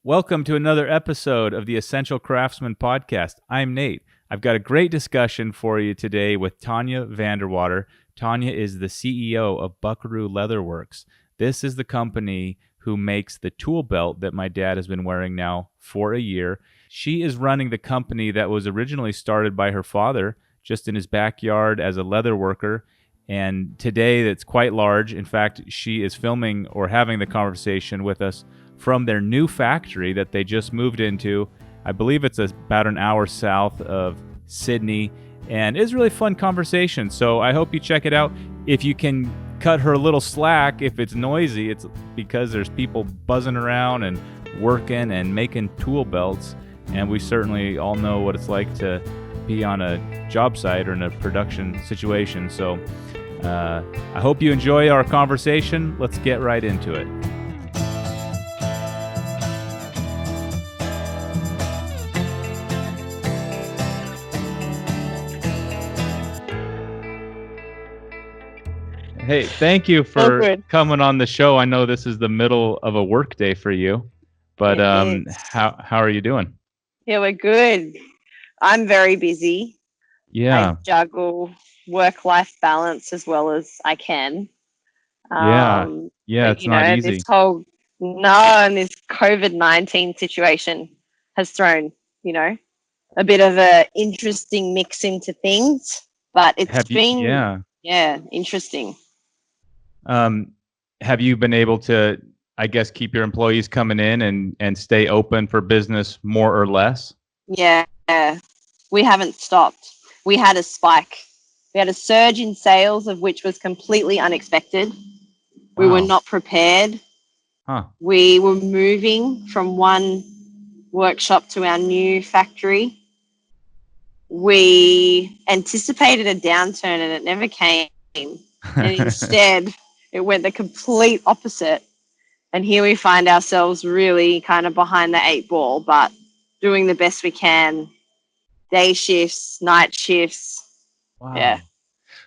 Welcome to another episode of the Essential Craftsman Podcast. I'm Nate. I've got a great discussion for you today with Tanya Van Der Water. Tanya is the CEO of Buckaroo Leatherworks. This is the company who makes the tool belt that my dad has been wearing now for a year. She is running the company that was originally started by her father just in his backyard as a leather worker. And today that's quite large. In fact, she is filming or having the conversation with us from their new factory that they just moved into. I believe it's about an hour south of Sydney, and it's a really fun conversation. So I hope you check it out. If you can cut her a little slack, if it's noisy, it's because there's people buzzing around and working and making tool belts, and we certainly all know what it's like to be on a job site or in a production situation. So I hope you enjoy our conversation. Let's get right into it. Hey, thank you for coming on the show. I know this is the middle of a work day for you, but how are you doing? Yeah, we're good. I'm very busy. Yeah. I juggle work-life balance as well as I can. It's not easy. This this COVID-19 situation has thrown, a bit of a interesting mix into things, but it's been interesting. Have you been able to, I guess, keep your employees coming in and stay open for business more or less? Yeah, we haven't stopped. We had a spike. We had a surge in sales, of which was completely unexpected. Wow. We were not prepared. We were moving from one workshop to our new factory. We anticipated a downturn and it never came. And instead, it went the complete opposite. And here we find ourselves really kind of behind the eight ball, but doing the best we can. Day shifts, night shifts. Wow. Yeah.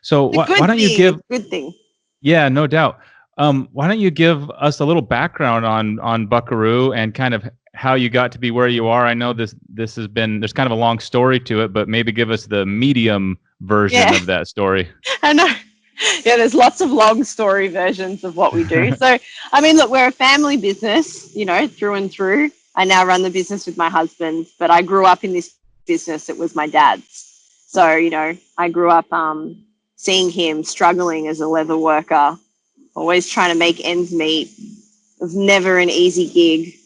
So why don't you give... Good thing. Yeah, no doubt. Why don't you give us a little background on Buckaroo and kind of how you got to be where you are? I know this has been... There's kind of a long story to it, but maybe give us the medium version of that story. I know. Yeah, there's lots of long story versions of what we do. So, I mean, look, we're a family business, through and through. I now run the business with my husband, but I grew up in this business. It was my dad's. So, I grew up seeing him struggling as a leather worker, always trying to make ends meet. It was never an easy gig.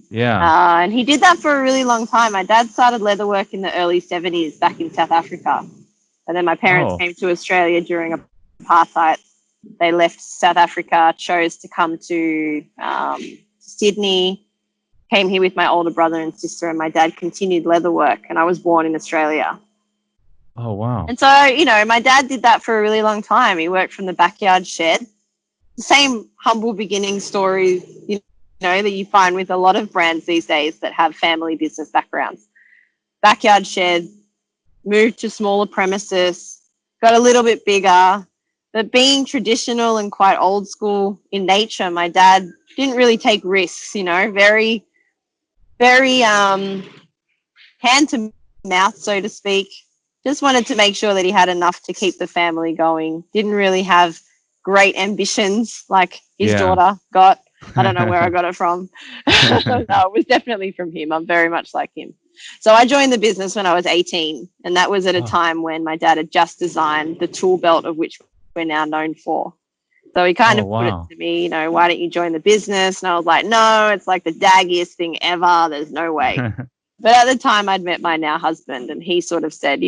Yeah. And he did that for a really long time. My dad started leather work in the early 70s back in South Africa. And then my parents came to Australia during apartheid. They left South Africa, chose to come to Sydney, came here with my older brother and sister, and my dad continued leather work, and I was born in Australia. Oh, wow. And so, my dad did that for a really long time. He worked from the backyard shed. The same humble beginning story, that you find with a lot of brands these days that have family business backgrounds. Backyard shed, moved to smaller premises, got a little bit bigger. But being traditional and quite old school in nature, my dad didn't really take risks, very, very hand to mouth, so to speak. Just wanted to make sure that he had enough to keep the family going. Didn't really have great ambitions like his daughter got. I don't know where I got it from. No, it was definitely from him. I'm very much like him. So I joined the business when I was 18, and that was at a time when my dad had just designed the tool belt of which we're now known for. So he kind of put it to me, why don't you join the business? And I was like, no, it's like the daggiest thing ever. There's no way. But at the time I'd met my now husband, and he sort of said,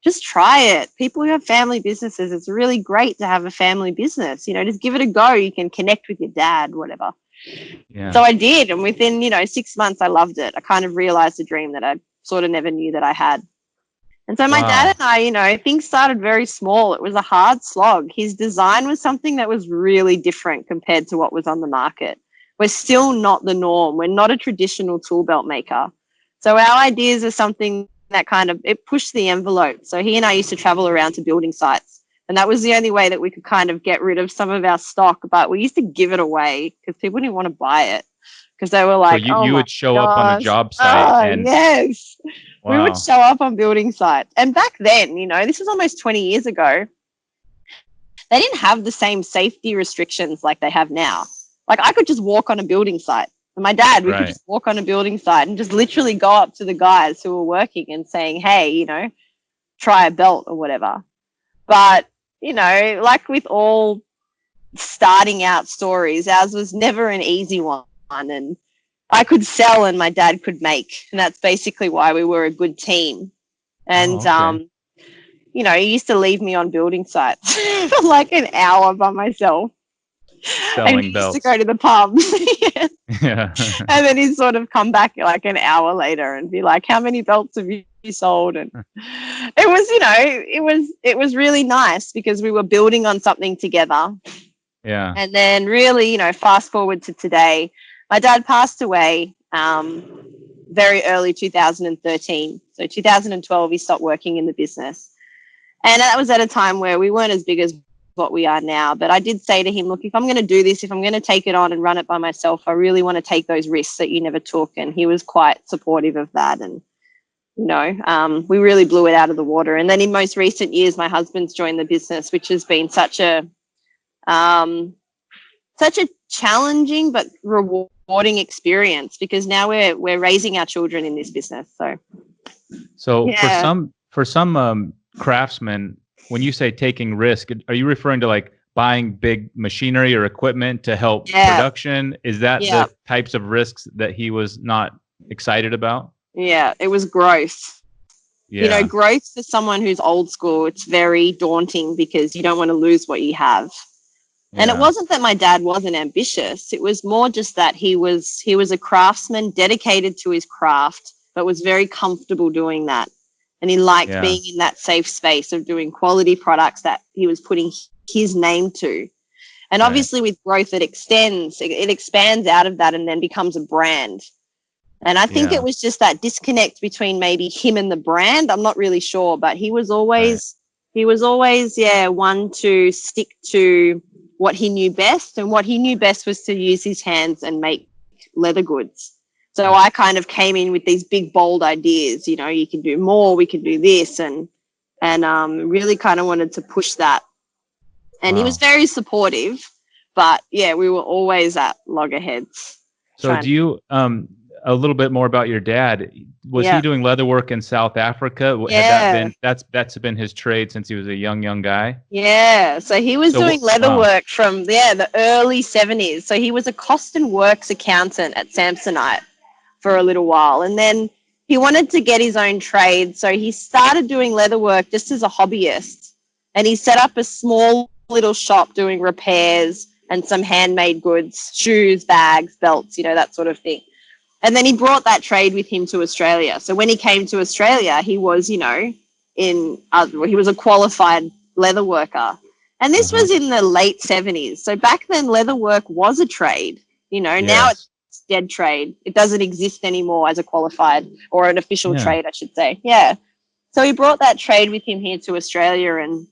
just try it. People who have family businesses, it's really great to have a family business. Just give it a go. You can connect with your dad, whatever. Yeah. So I did. And within, 6 months, I loved it. I kind of realized a dream that I sort of never knew that I had. And so my dad and I, things started very small. It was a hard slog. His design was something that was really different compared to what was on the market. We're still not the norm. We're not a traditional tool belt maker. So our ideas are something that it pushed the envelope. So he and I used to travel around to building sites And that was the only way that we could kind of get rid of some of our stock. But we used to give it away because people didn't want to buy it. because they were So like, you my would show up on a gosh. job site and Yes. We would wow. show up on building sites. And back then, this was almost 20 years ago, they didn't have the same safety restrictions like they have now. Like I could just walk on a building site. And my dad, we could just walk on a building site and just literally go up to the guys who were working and saying, hey, try a belt or whatever. But, like with all starting out stories, ours was never an easy one. And I could sell and my dad could make. And that's basically why we were a good team. And, he used to leave me on building sites for like an hour by myself. Selling and he belts. used to go to the pub. Yeah. And then he'd sort of come back like an hour later and be like, how many belts have you sold? And it was really nice because we were building on something together. Yeah. And then really, fast forward to today, my dad passed away very early 2013. So 2012, he stopped working in the business. And that was at a time where we weren't as big as what we are now. But I did say to him, look, if I'm going to do this, if I'm going to take it on and run it by myself, I really want to take those risks that you never took. And he was quite supportive of that. And, we really blew it out of the water. And then in most recent years, my husband's joined the business, which has been such a challenging but rewarding experience because now we're raising our children in this business. So yeah. for some craftsmen, when you say taking risk, are you referring to like buying big machinery or equipment to help production? Is that the types of risks that he was not excited about? Yeah, it was growth. Yeah. Growth for someone who's old school, it's very daunting because you don't want to lose what you have. Yeah. And it wasn't that my dad wasn't ambitious. It was more just that he was a craftsman dedicated to his craft, but was very comfortable doing that. And he liked being in that safe space of doing quality products that he was putting his name to. And obviously with growth, it expands out of that and then becomes a brand. And I think it was just that disconnect between maybe him and the brand. I'm not really sure, but he was always one to stick to what he knew best. And what he knew best was to use his hands and make leather goods. So I kind of came in with these big, bold ideas, you can do more, we can do this, and really kind of wanted to push that. And he was very supportive, but we were always at loggerheads. So do you, a little bit more about your dad, was he doing leather work in South Africa? Yeah. That's been his trade since he was a young guy? Yeah, so he was doing leather work from the early 70s. So he was a cost and works accountant at Samsonite for a little while. And then he wanted to get his own trade. So he started doing leather work just as a hobbyist. And he set up a small little shop doing repairs and some handmade goods, shoes, bags, belts, that sort of thing. And then he brought that trade with him to Australia. So when he came to Australia, he was, he was a qualified leather worker. And this was in the late 70s. So back then, leather work was a trade. Now it's dead trade. It doesn't exist anymore as a qualified or an official trade, I should say. Yeah. So he brought that trade with him here to Australia, and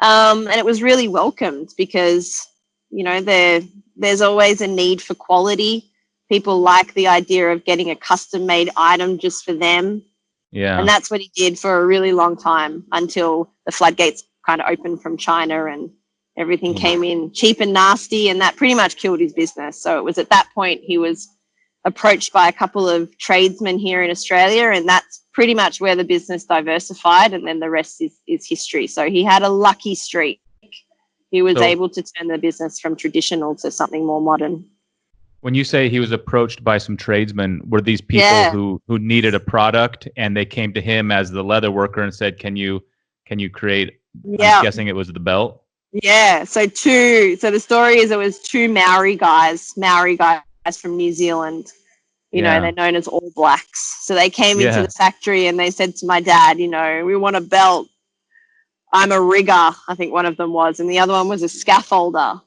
it was really welcomed because, there's always a need for quality. People like the idea of getting a custom-made item just for them. Yeah. And that's what he did for a really long time until the floodgates kind of opened from China and everything came in cheap and nasty, and that pretty much killed his business. So it was at that point he was approached by a couple of tradesmen here in Australia, and that's pretty much where the business diversified, and then the rest is history. So he had a lucky streak. He was able to turn the business from traditional to something more modern. When you say he was approached by some tradesmen, were these people who needed a product and they came to him as the leather worker and said, can you create, I'm guessing it was the belt? Yeah. So the story is it was two Maori guys from New Zealand, they're known as All Blacks. So they came into the factory and they said to my dad, we want a belt. I'm a rigger, I think one of them was, and the other one was a scaffolder.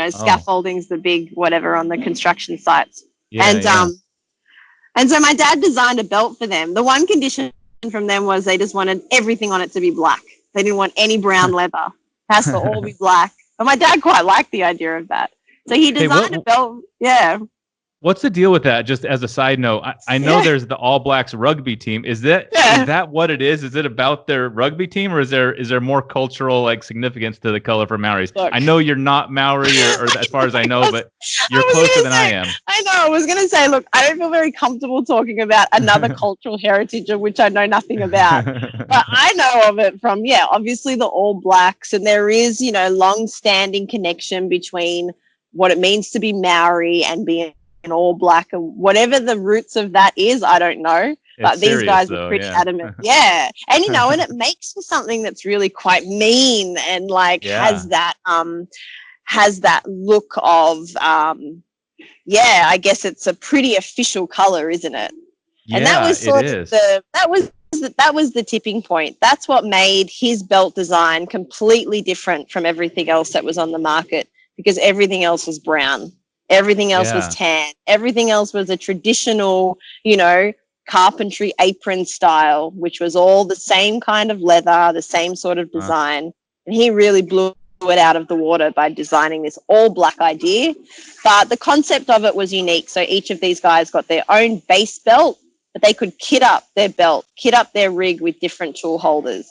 Scaffolding's the big whatever on the construction sites. And so my dad designed a belt for them. The one condition from them was they just wanted everything on it to be black. They didn't want any brown leather. It has to all be black. But my dad quite liked the idea of that. So he designed a belt. Yeah. What's the deal with that? Just as a side note, I know there's the All Blacks rugby team. Is that what it is? Is it about their rugby team, or is there more cultural like significance to the colorful Maoris? Look. I know you're not Maori, or as far as I know, but you're closer than I am. I know. I was going to say, look, I don't feel very comfortable talking about another cultural heritage of which I know nothing about. But I know of it from, obviously the All Blacks, and there is, long-standing connection between what it means to be Maori and being an All Black, and whatever the roots of that is, I don't know. But these guys are pretty adamant. Yeah. And, and it makes for something that's really quite mean and like has that look of, I guess it's a pretty official color, isn't it? Yeah, and that was sort of that was the tipping point. That's what made his belt design completely different from everything else that was on the market, because everything else was brown. Everything else was tan. Everything else was a traditional, carpentry apron style, which was all the same kind of leather, the same sort of design. And he really blew it out of the water by designing this all black idea. But the concept of it was unique. So each of these guys got their own base belt, but they could kit up their belt, kit up their rig with different tool holders.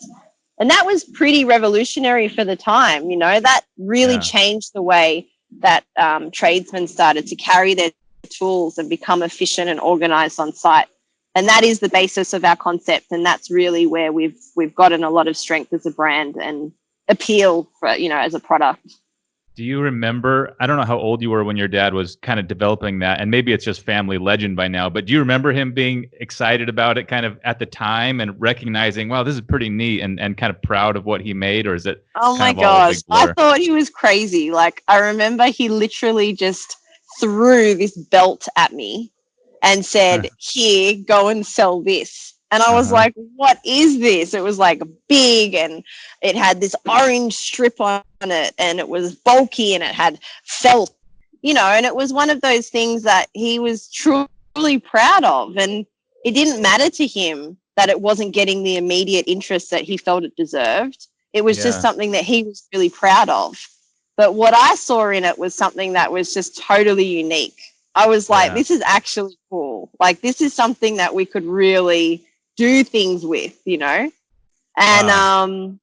And that was pretty revolutionary for the time. That really changed the way that tradesmen started to carry their tools and become efficient and organized on site. And that is the basis of our concept. And that's really where we've gotten a lot of strength as a brand and appeal for, as a product. Do you remember, I don't know how old you were when your dad was kind of developing that, and maybe it's just family legend by now, but do you remember him being excited about it kind of at the time and recognizing, wow, this is pretty neat, and kind of proud of what he made? Or is it oh my gosh, I thought he was crazy. Like, I remember he literally just threw this belt at me and said, here, go and sell this. And I was like, what is this? It was like big, and it had this orange strip on it, and it was bulky, and it had felt, and it was one of those things that he was truly proud of. And it didn't matter to him that it wasn't getting the immediate interest that he felt it deserved. It was just something that he was really proud of. But what I saw in it was something that was just totally unique. I was like, this is actually cool. Like, this is something that we could really do things with, and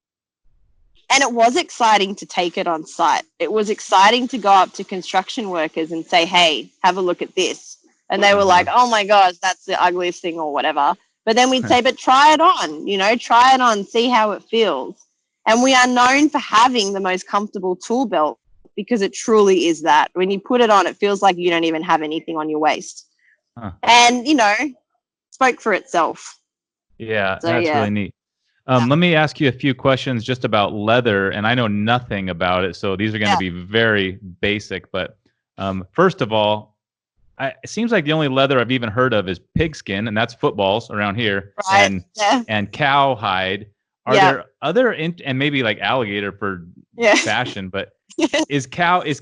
and it was exciting to take it on site. It was exciting to go up to construction workers and say, hey, have a look at this. And they were like, oh my gosh, that's the ugliest thing or whatever. But then we'd say, but try it on, try it on, see how it feels. And we are known for having the most comfortable tool belt, because it truly is that. When you put it on, it feels like you don't even have anything on your waist. And, spoke for itself. Yeah, so, that's really neat. Let me ask you a few questions just about leather, and I know nothing about it, so these are going to be very basic. But first of all, it seems like the only leather I've even heard of is pigskin, and that's footballs around here, and cowhide. Are there other and maybe like alligator for fashion? But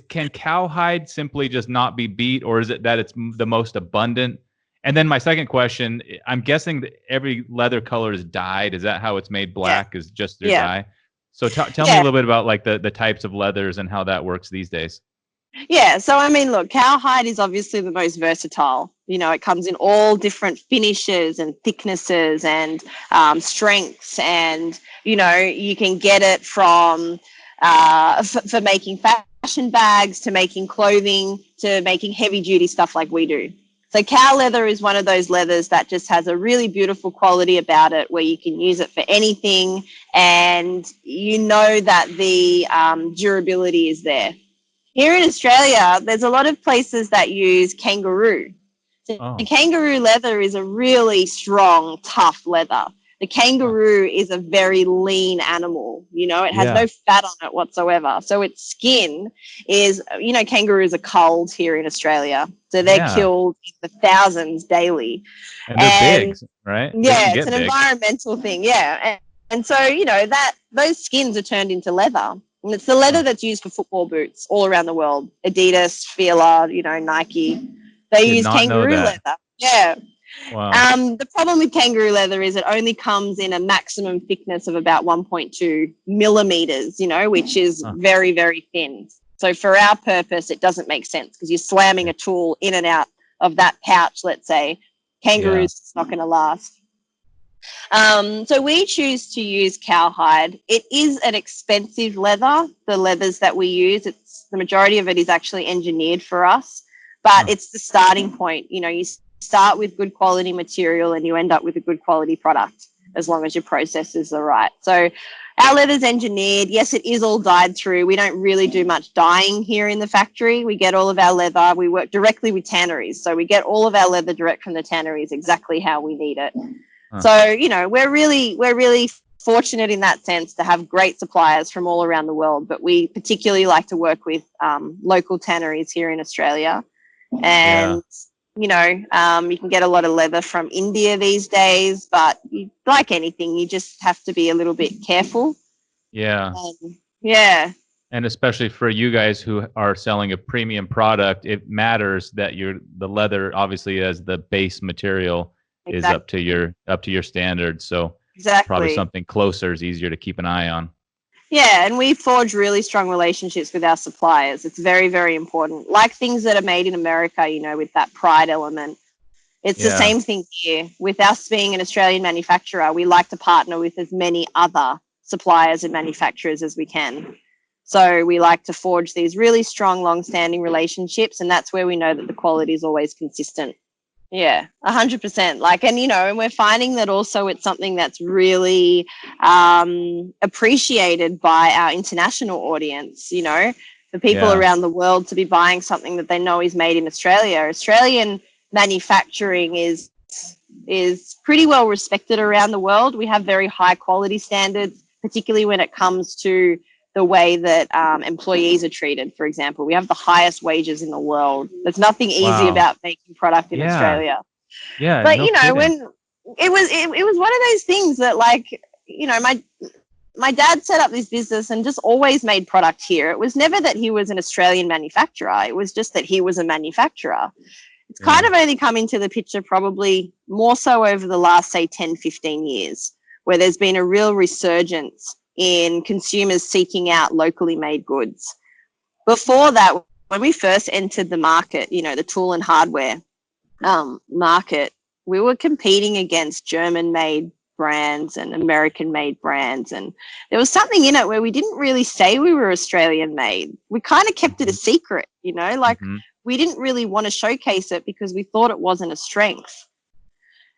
can cowhide simply just not be beat, or is it that it's the most abundant? And then my second question, I'm guessing that every leather color is dyed. Is that how it's made black, is just through dye? So tell me a little bit about like the types of leathers and how that works these days. Yeah. So, I mean, look, cowhide is obviously the most versatile. It comes in all different finishes and thicknesses and strengths. And, you can get it from for making fashion bags, to making clothing, to making heavy duty stuff like we do. So cow leather is one of those leathers that just has a really beautiful quality about it, where you can use it for anything, and that the durability is there. Here in Australia, there's a lot of places that use kangaroo. So the kangaroo leather is a really strong, tough leather. The kangaroo is a very lean animal. It has no fat on it whatsoever. So its skin is, kangaroos are culled here in Australia. So they're killed in the thousands daily. And they're big, right? Yeah, it's an environmental thing. Yeah. And so, those skins are turned into leather. And it's the leather that's used for football boots all around the world. Adidas, Fila, Nike. They use kangaroo leather. Yeah. Wow. The problem with kangaroo leather is it only comes in a maximum thickness of about 1.2 millimeters, which is very, very thin. So for our purpose, it doesn't make sense, because you're slamming a tool in and out of that pouch, let's say. Kangaroos, it's not going to last. So we choose to use cowhide. It is an expensive leather, the leathers that we use. The majority of it is actually engineered for us, but it's the starting point. You know, you start with good quality material and you end up with a good quality product as long as your processes are right. So our leather's engineered. Yes, it is all dyed through. We don't really do much dyeing here in the factory. We get all of our leather. We work directly with tanneries. So we get all of our leather direct from the tanneries, exactly how we need it. So, you know, we're really fortunate in that sense to have great suppliers from all around the world, but we particularly like to work with local tanneries here in Australia. And, you know, you can get a lot of leather from India these days, but like anything, you just have to be a little bit careful. Yeah. And especially for you guys who are selling a premium product, it matters that the leather, obviously, as the base material, is up to your standards. So probably something closer is easier to keep an eye on. Yeah, and we forge really strong relationships with our suppliers. It's very, very important. Like things that are made in America, you know, with that pride element. It's the same thing here. With us being an Australian manufacturer, we like to partner with as many other suppliers and manufacturers as we can. So we like to forge these really strong, long-standing relationships, and that's where we know that the quality is always consistent. Yeah, 100%. Like, and, you know, and we're finding that also it's something that's really appreciated by our international audience, you know, for people around the world to be buying something that they know is made in Australia. Australian manufacturing is pretty well respected around the world. We have very high quality standards, particularly when it comes to the way that employees are treated. For example, we have the highest wages in the world. There's nothing easy about making product in Australia. Yeah, but you know, when it was one of those things that, like, you know, my dad set up this business and just always made product here. It was never that he was an Australian manufacturer. It was just that he was a manufacturer. It's kind of only come into the picture probably more so over the last, say, 10, 15 years, where there's been a real resurgence in consumers seeking out locally made goods. Before that, when we first entered the market, you know, the tool and hardware market, we were competing against German-made brands and American-made brands. And there was something in it where we didn't really say we were Australian-made. We kind of kept it a secret, you know, like we didn't really want to showcase it because we thought it wasn't a strength.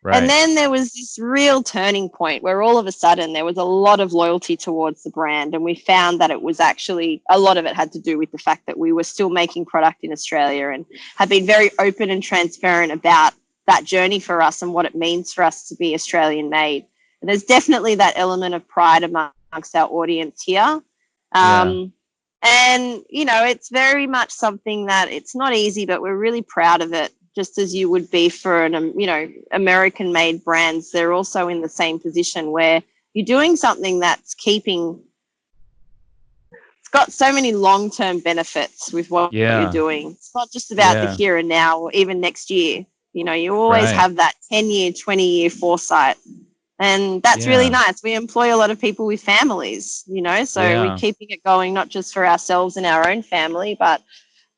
Right. And then there was this real turning point where all of a sudden there was a lot of loyalty towards the brand, and we found that it was actually, a lot of it had to do with the fact that we were still making product in Australia and have been very open and transparent about that journey for us and what it means for us to be Australian made. And there's definitely that element of pride amongst our audience here. And, you know, it's very much something that it's not easy, but we're really proud of it. Just as you would be for you know, American-made brands, they're also in the same position where you're doing something that's it's got so many long-term benefits with what you're doing. It's not just about the here and now or even next year. You know, you always have that 10-year, 20-year foresight. And that's really nice. We employ a lot of people with families, you know, so we're keeping it going not just for ourselves and our own family, but,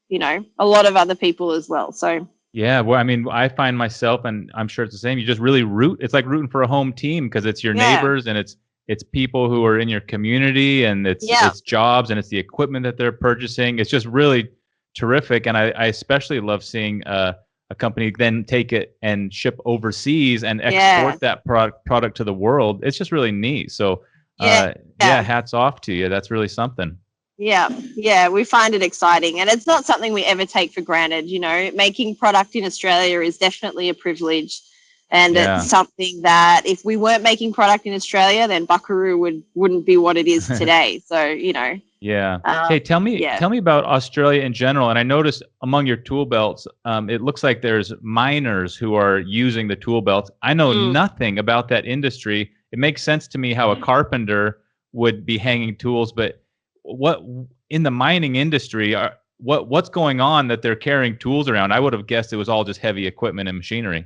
you know, a lot of other people as well. So yeah, well, I mean, I find myself, and I'm sure it's the same, you just really it's like rooting for a home team because it's your neighbors and it's people who are in your community, and it's jobs and it's the equipment that they're purchasing. It's just really terrific. And I especially love seeing a company then take it and ship overseas and export that product to the world. It's just really neat. So hats off to you. That's really something. Yeah, we find it exciting, and it's not something we ever take for granted. You know, making product in Australia is definitely a privilege, and it's something that if we weren't making product in Australia, then Buckaroo wouldn't be what it is today. So, you know. Hey, tell me about Australia in general. And I noticed among your tool belts, it looks like there's miners who are using the tool belts. I know nothing about that industry. It makes sense to me how a carpenter would be hanging tools, but what in the mining industry what's going on that they're carrying tools around? I would have guessed it was all just heavy equipment and machinery.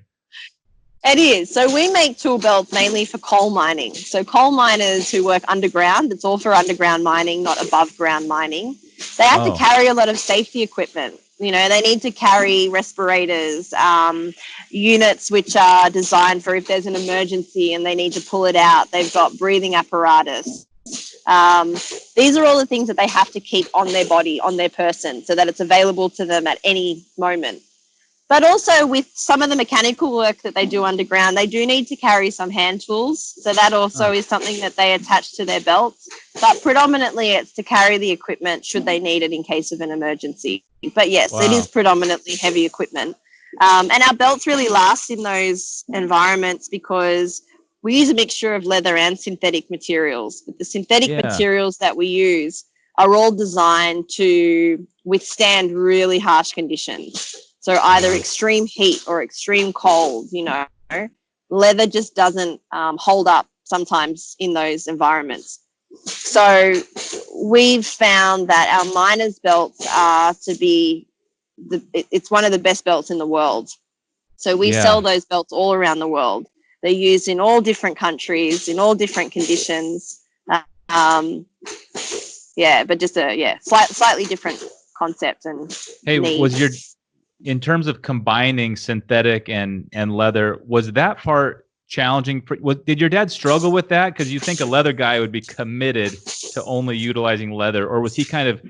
It is. So we make tool belts mainly for coal mining. So coal miners who work underground, it's all for underground mining, not above ground mining. They have to carry a lot of safety equipment. They need to carry respirators, units which are designed for if there's an emergency and they need to pull it out. They've got breathing apparatus. These are all the things that they have to keep on their body, on their person, so that it's available to them at any moment. But also with some of the mechanical work that they do underground, they do need to carry some hand tools. So that also is something that they attach to their belts. But predominantly it's to carry the equipment should they need it in case of an emergency. But yes, It is predominantly heavy equipment. And our belts really last in those environments because we use a mixture of leather and synthetic materials. But the synthetic materials that we use are all designed to withstand really harsh conditions. So either extreme heat or extreme cold, leather just doesn't hold up sometimes in those environments. So we've found that our miners' belts are it's one of the best belts in the world. So we sell those belts all around the world. They're used in all different countries, in all different conditions. But just a slightly different concept and needs. In terms of combining synthetic and leather, was that part challenging? Did your dad struggle with that? Because you think a leather guy would be committed to only utilizing leather, or was he kind of,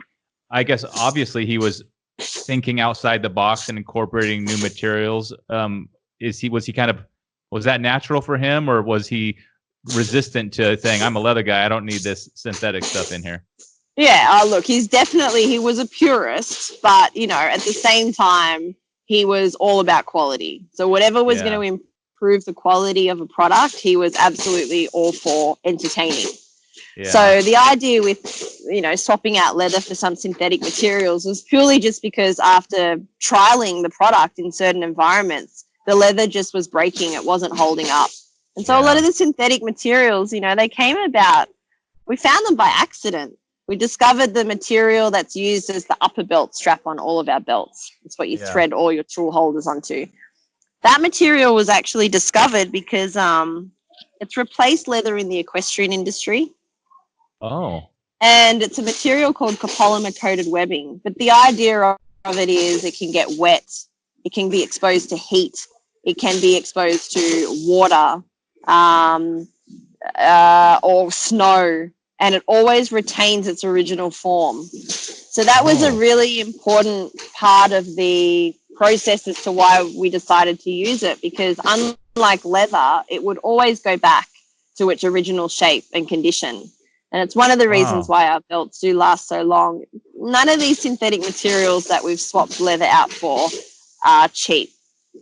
I guess, obviously he was thinking outside the box and incorporating new materials. Was that natural for him, or was he resistant to saying, I'm a leather guy, I don't need this synthetic stuff in here? Yeah, look, he was a purist, but, at the same time, he was all about quality. So whatever was going to improve the quality of a product, he was absolutely all for entertaining. Yeah. So the idea with, swapping out leather for some synthetic materials was purely just because after trialing the product in certain environments, the leather just was breaking. It wasn't holding up. And so a lot of the synthetic materials, they came about, we found them by accident. We discovered the material that's used as the upper belt strap on all of our belts. It's what you thread all your tool holders onto. That material was actually discovered because it's replaced leather in the equestrian industry. Oh. And it's a material called copolymer-coated webbing. But the idea of it is it can get wet. It can be exposed to heat. It can be exposed to water or snow. And it always retains its original form. So that was a really important part of the process as to why we decided to use it, because unlike leather, it would always go back to its original shape and condition. And it's one of the reasons why our belts do last so long. None of these synthetic materials that we've swapped leather out for are cheap.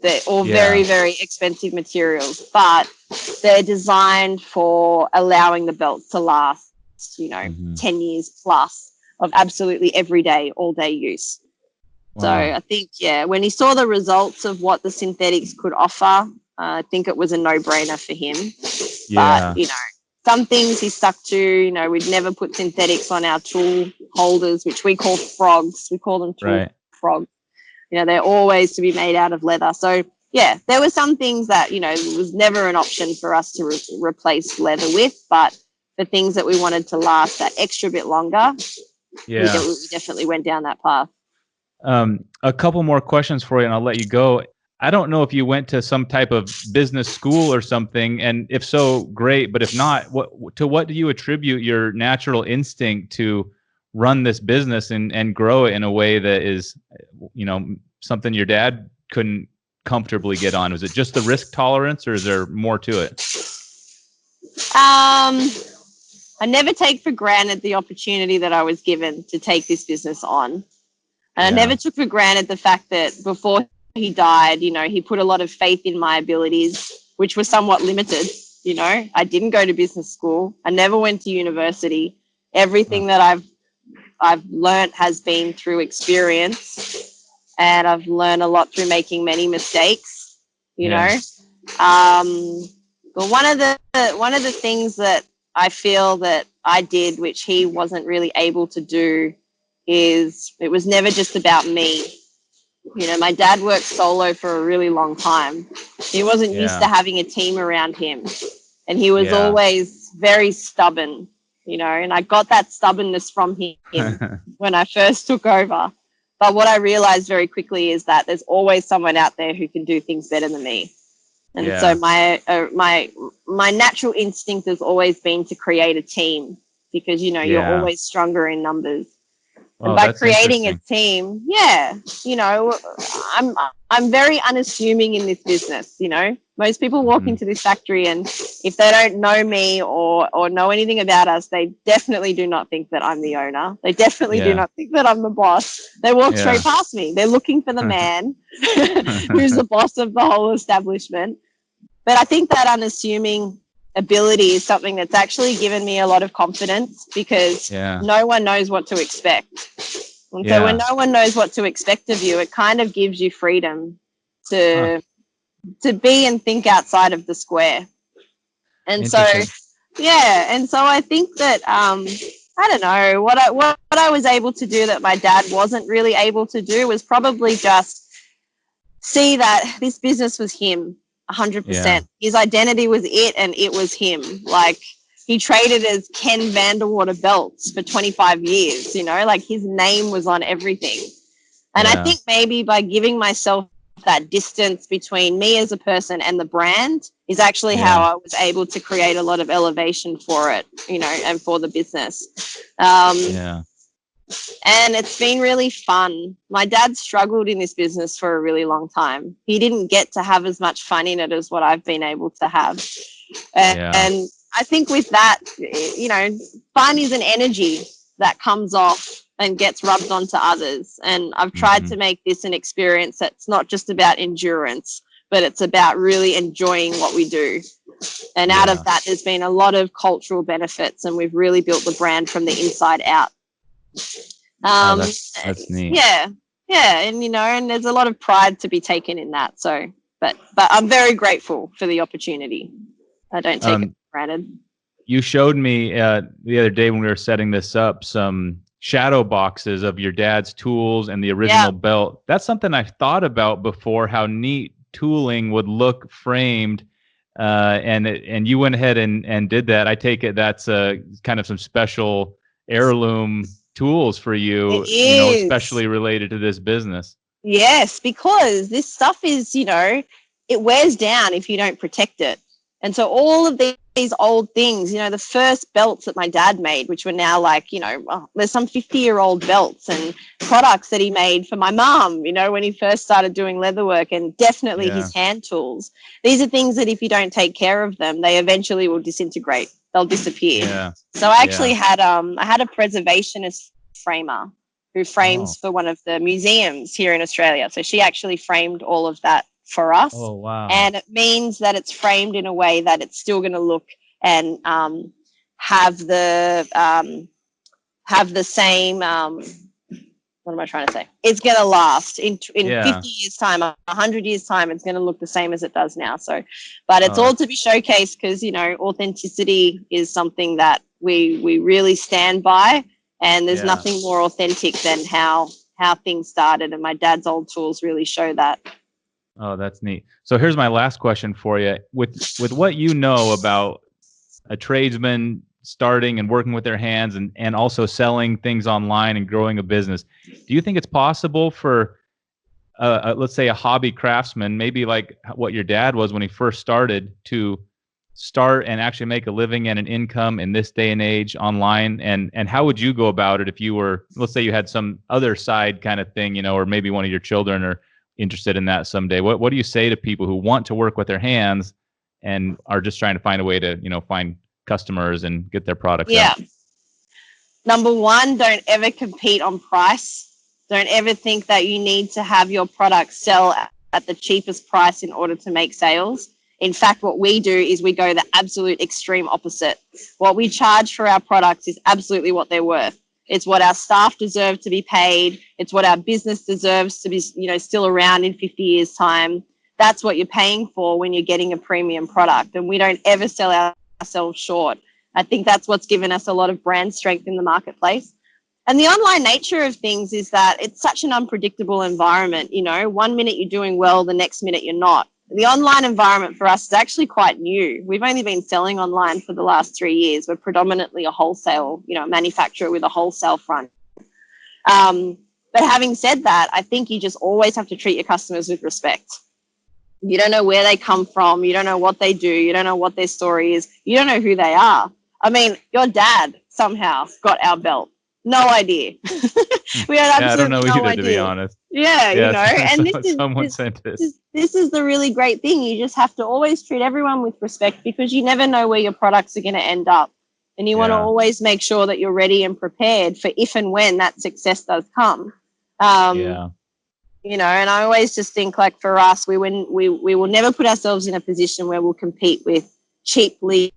They're all very, very expensive materials, but they're designed for allowing the belts to last 10 years plus of absolutely everyday, all day use. Wow. So I think, when he saw the results of what the synthetics could offer, I think it was a no-brainer for him. Yeah. But, some things he stuck to, we'd never put synthetics on our tool holders, which we call frogs. We call them tool frogs. They're always to be made out of leather. So, there were some things that, it was never an option for us to replace leather with, but the things that we wanted to last that extra bit longer, we definitely went down that path. A couple more questions for you and I'll let you go. I don't know if you went to some type of business school or something, and if so, great. But if not, what do you attribute your natural instinct to run this business and grow it in a way that is, something your dad couldn't comfortably get on? Was it just the risk tolerance, or is there more to it? I never take for granted the opportunity that I was given to take this business on. And I never took for granted the fact that before he died, he put a lot of faith in my abilities, which were somewhat limited. I didn't go to business school. I never went to university. Everything that I've learned has been through experience, and I've learned a lot through making many mistakes, But one of the things that I feel that I did, which he wasn't really able to do, is it was never just about me. My dad worked solo for a really long time. He wasn't used to having a team around him, and he was always very stubborn, and I got that stubbornness from him when I first took over. But what I realized very quickly is that there's always someone out there who can do things better than me. And so my natural instinct has always been to create a team, because, you know, you're always stronger in numbers. And by creating a team, you know, I'm very unassuming in this business. You know, most people walk into this factory, and if they don't know me or know anything about us, they definitely do not think that I'm the owner. They definitely do not think that I'm the boss. They walk straight past me. They're looking for the man who's the boss of the whole establishment. But I think that unassuming ability is something that's actually given me a lot of confidence, because no one knows what to expect. And so when no one knows what to expect of you, it kind of gives you freedom to be and think outside of the square. And so I think that I don't know, what I was able to do that my dad wasn't really able to do was probably just see that this business was him. 100%. His identity was it, and it was him. Like, he traded as Ken Van Der Water Belts for 25 years, you know, like his name was on everything. And I think maybe by giving myself that distance between me as a person and the brand is actually how I was able to create a lot of elevation for it, you know, and for the business. And it's been really fun. My dad struggled in this business for a really long time. He didn't get to have as much fun in it as what I've been able to have. And I think with that, you know, fun is an energy that comes off and gets rubbed onto others. And I've tried to make this an experience that's not just about endurance, but it's about really enjoying what we do. And out of that, there's been a lot of cultural benefits, and we've really built the brand from the inside out. That's neat. And you know, and there's a lot of pride to be taken in that. So, but I'm very grateful for the opportunity. I don't take it for granted. You showed me the other day when we were setting this up some shadow boxes of your dad's tools and the original belt. That's something I've thought about before, how neat tooling would look framed. And you went ahead and did that. I take it that's kind of some special heirloom tools for you, you know, especially related to this business. Yes, because this stuff is, you know, it wears down if you don't protect it. And so all of these old things, you know, the first belts that my dad made, which were now like, you know, there's some 50-year-old belts and products that he made for my mom, you know, when he first started doing leatherwork, and definitely his hand tools. These are things that if you don't take care of them, they eventually will disintegrate. They'll disappear. So I actually had I had a preservationist framer who frames for one of the museums here in Australia. So she actually framed all of that for us. Oh, wow. And it means that it's framed in a way that it's still going to look and have the same what am I trying to say? It's going to last in 50 years time, 100 years time, it's going to look the same as it does now. So, but it's all to be showcased, because, you know, authenticity is something that we really stand by, and there's nothing more authentic than how things started. And my dad's old tools really show that. Oh, that's neat. So here's my last question for you. With what you know about a tradesman starting and working with their hands and also selling things online and growing a business, do you think it's possible for, let's say, a hobby craftsman, maybe like what your dad was when he first started, to start and actually make a living and an income in this day and age online? And how would you go about it if you were, let's say you had some other side kind of thing, you know, or maybe one of your children are interested in that someday? What do you say to people who want to work with their hands and are just trying to find a way to, you know, find customers and get their products out? Number one, don't ever compete on price. Don't ever think that you need to have your product sell at the cheapest price in order to make sales. In fact, what we do is we go the absolute extreme opposite. What we charge for our products is absolutely what they're worth. It's what our staff deserve to be paid. It's what our business deserves to be, you know, still around in 50 years' time. That's what you're paying for when you're getting a premium product. And we don't ever sell ourselves short. I think that's what's given us a lot of brand strength in the marketplace. And the online nature of things is that it's such an unpredictable environment. You know, 1 minute you're doing well, the next minute you're not. The online environment for us is actually quite new. We've only been selling online for the last 3 years. We're predominantly a wholesale, you know, manufacturer with a wholesale front. But having said that, I think you just always have to treat your customers with respect. You don't know where they come from. You don't know what they do. You don't know what their story is. You don't know who they are. I mean, your dad somehow got our belt. No idea. We had absolutely I don't know no either, idea. to be honest. Yeah, you know, and someone sent this. This is the really great thing. You just have to always treat everyone with respect, because you never know where your products are going to end up. And you want to always make sure that you're ready and prepared for if and when that success does come. You know, and I always just think, like, for us, we will never put ourselves in a position where we'll compete with cheaply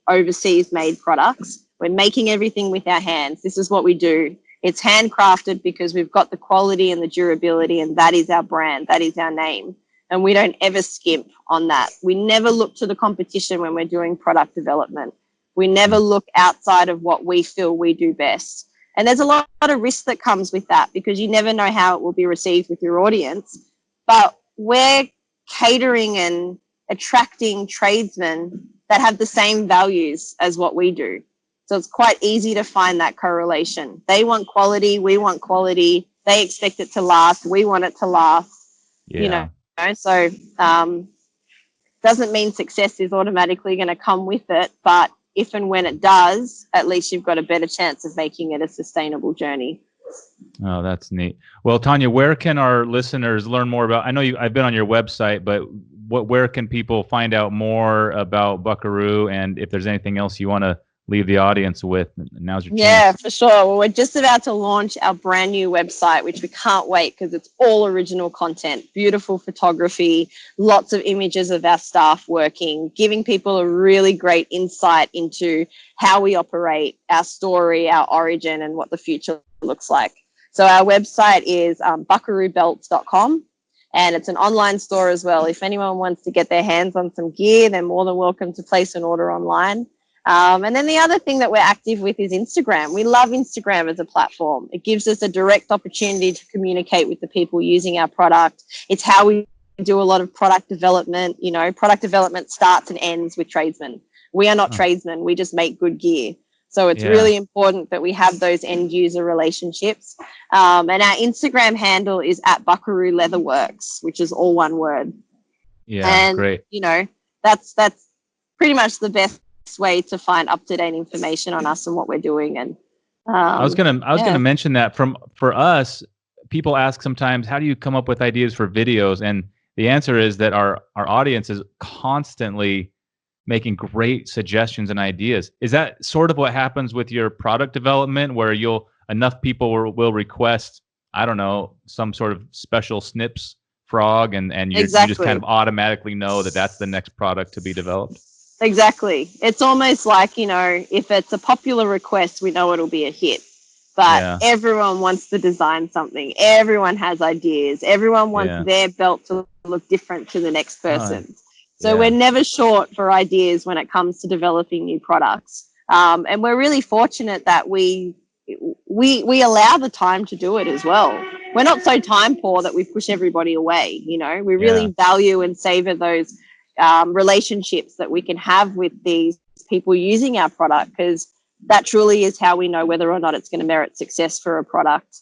overseas made products. We're making everything with our hands. This is what we do. It's handcrafted because we've got the quality and the durability, and that is our brand. That is our name. And we don't ever skimp on that. We never look to the competition when we're doing product development. We never look outside of what we feel we do best. And there's a lot of risk that comes with that, because you never know how it will be received with your audience. But we're catering and attracting tradesmen that have the same values as what we do. So it's quite easy to find that correlation. They want quality, we want quality. They expect it to last, we want it to last. You know, so doesn't mean success is automatically going to come with it, but if and when it does, at least you've got a better chance of making it a sustainable journey. Oh, that's neat. Well, Tanya, where can our listeners learn more about? I know I've been on your website, but where can people find out more about Buckaroo? And if there's anything else you want to leave the audience with, now's your chance. Yeah, for sure. Well, we're just about to launch our brand new website, which we can't wait, because it's all original content, beautiful photography, lots of images of our staff working, giving people a really great insight into how we operate, our story, our origin, and what the future looks like. So our website is buckaroobelts.com, and it's an online store as well. If anyone wants to get their hands on some gear, they're more than welcome to place an order online. And then the other thing that we're active with is Instagram. We love Instagram as a platform. It gives us a direct opportunity to communicate with the people using our product. It's how we do a lot of product development. You know, product development starts and ends with tradesmen. We are not tradesmen. We just make good gear. So it's really important that we have those end user relationships. And our Instagram handle is @Buckaroo Leatherworks, which is all one word. Yeah, and, great. You know, that's pretty much the best way to find up-to-date information on us and what we're doing. And I was gonna mention that for us, people ask sometimes, how do you come up with ideas for videos? And the answer is that our audience is constantly making great suggestions and ideas. Is that sort of what happens with your product development, where enough people will request, I don't know, some sort of special snips frog, and you just kind of automatically know that that's the next product to be developed? Exactly. It's almost like, you know, if it's a popular request, we know it'll be a hit. But everyone wants to design something. Everyone has ideas. Everyone wants their belt to look different to the next person. So we're never short for ideas when it comes to developing new products. And we're really fortunate that we allow the time to do it as well. We're not so time poor that we push everybody away. You know, we really value and savor those relationships that we can have with these people using our product, because that truly is how we know whether or not it's going to merit success for a product.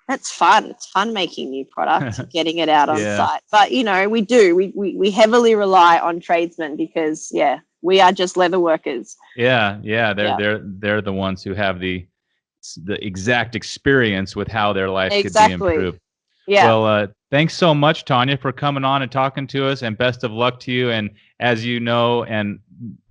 That's fun. It's fun making new products, getting it out on site. But, you know, we heavily rely on tradesmen, because, we are just leather workers. They're the ones who have the exact experience with how their life could be improved. Well, thanks so much, Tanya, for coming on and talking to us, and best of luck to you. And as you know, and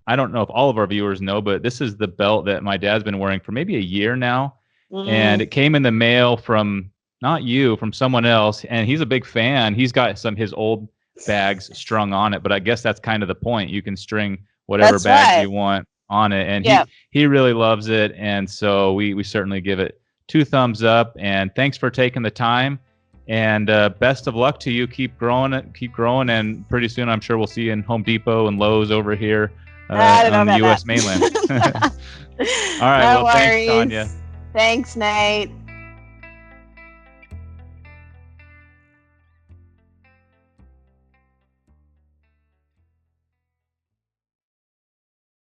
I don't know if all of our viewers know, but this is the belt that my dad's been wearing for maybe a year now. And it came in the mail from from someone else, and he's a big fan. He's got his old bags strung on it, but I guess that's kind of the point. You can string whatever bag you want on it, and he really loves it. And so we certainly give it 2 thumbs up. And thanks for taking the time. And best of luck to you. Keep growing, and pretty soon I'm sure we'll see you in Home Depot and Lowe's over here on the U.S. mainland. All right, No worries. thanks, Tanya. Thanks, Nate.